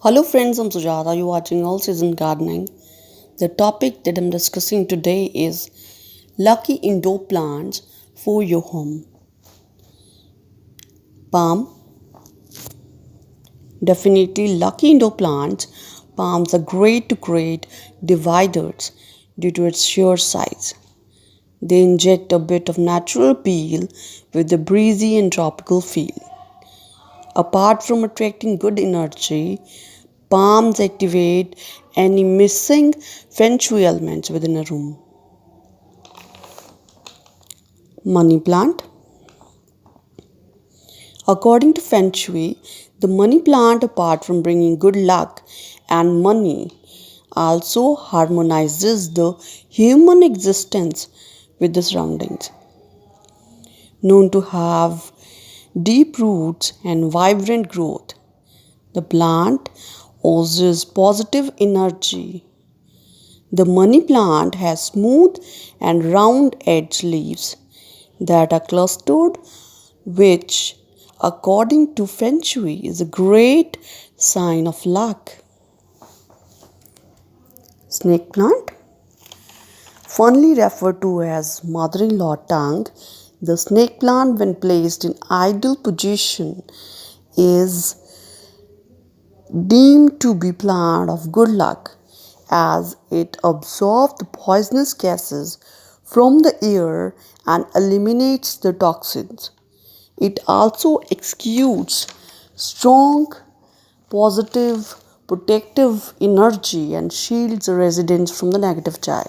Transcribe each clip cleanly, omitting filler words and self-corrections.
Hello friends, I'm Sujata. You're watching All Season Gardening. The topic that I'm discussing today is lucky indoor plants for your home. Palm. Definitely lucky indoor plants. Palms are great to create dividers due to its sheer size. They inject a bit of natural appeal with a breezy and tropical feel. Apart from attracting good energy, palms activate any missing feng shui elements within a room. Money plant. According to feng shui, the money plant, apart from bringing good luck and money, also harmonizes the human existence with the surroundings. Known to have deep roots and vibrant growth, the plant oozes positive energy. The money plant has smooth and round edged leaves that are clustered, which, according to Feng Shui, is a great sign of luck. Snake plant, fondly referred to as mother in law tongue, the snake plant, when placed in ideal position, is deemed to be plant of good luck as it absorbs the poisonous gases from the air and eliminates the toxins. It also exudes strong, positive, protective energy and shields the residents from the negative chai.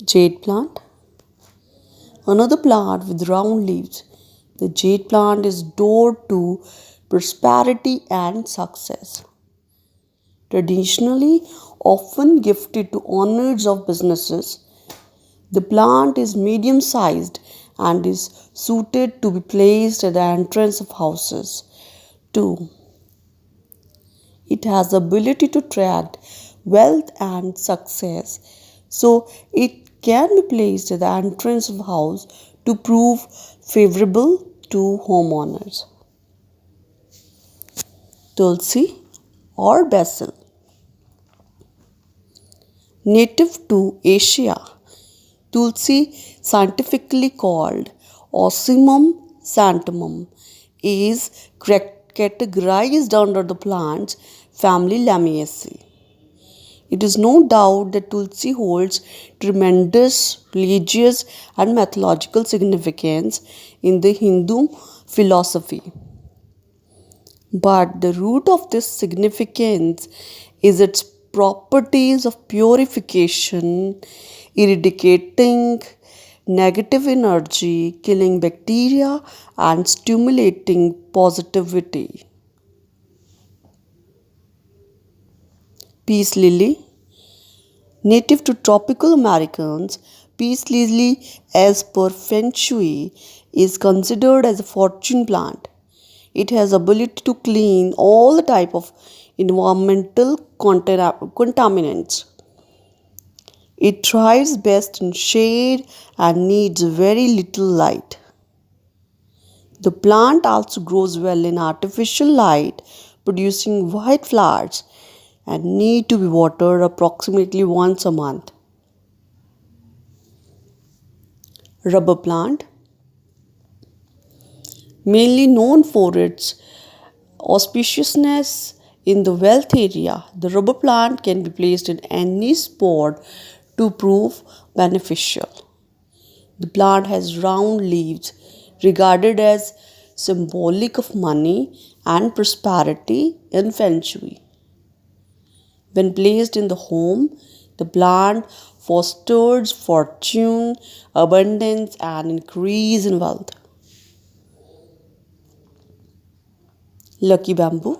Jade plant, another plant with round leaves. The jade plant is adored to prosperity and success. Traditionally, often gifted to owners of businesses, the plant is medium sized and is suited to be placed at the entrance of houses. 2. It has the ability to attract wealth and success, so it can be placed at the entrance of a house to prove favorable to homeowners. Tulsi or basil, native to Asia, tulsi, scientifically called Ocimum santamum, is categorized under the plants family Lamiaceae. It is no doubt that tulsi holds tremendous religious and mythological significance in the Hindu philosophy. But the root of this significance is its properties of purification, eradicating negative energy, killing bacteria, and stimulating positivity. Peace lily, native to tropical Americans, peace lily, as per Feng Shui, is considered as a fortune plant. It has ability to clean all the type of environmental contaminants. It thrives best in shade and needs very little light. The plant also grows well in artificial light, producing white flowers and need to be watered approximately once a month. Rubber plant, mainly known for its auspiciousness in the wealth area, the rubber plant can be placed in any spot to prove beneficial. The plant has round leaves, regarded as symbolic of money and prosperity in Feng Shui. When placed in the home, the plant fosters fortune, abundance, and increase in wealth. Lucky bamboo.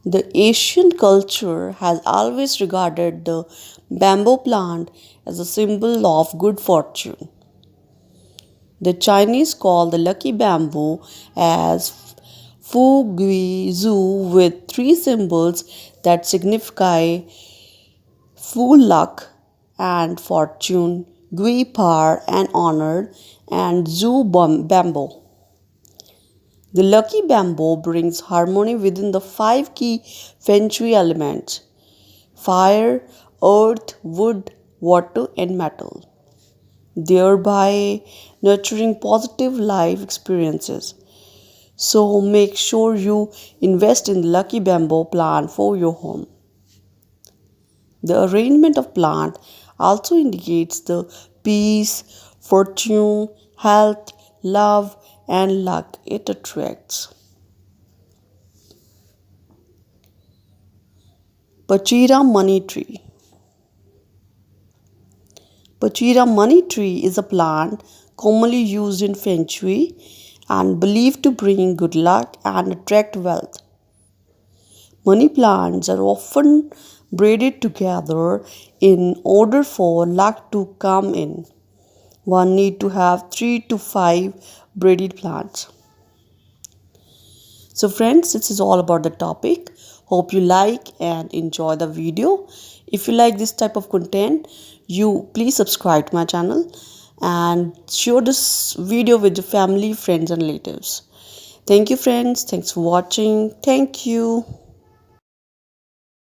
The Asian culture has always regarded the bamboo plant as a symbol of good fortune. The Chinese call the lucky bamboo as Fu Gui Zhu, with three symbols that signify full luck and fortune, Gui power and honor, and Zhu bamboo, The lucky bamboo brings harmony within the five key feng shui elements: fire, earth, wood, water, and metal, thereby nurturing positive life experiences. So make sure you invest in the lucky bamboo plant for your home. The arrangement of plant also indicates the peace, fortune, health, love, and luck it attracts. Pachira money tree. Pachira money tree is a plant commonly used in feng shui and believed to bring good luck and attract wealth. Money plants are often braided together in order for luck to come in. One need to have 3 to 5 braided plants. So friends, this is all about the topic. Hope you like and enjoy the video. If you like this type of content, you please subscribe to my channel and share this video with your family, friends and relatives. Thank you friends. Thanks for watching. Thank you.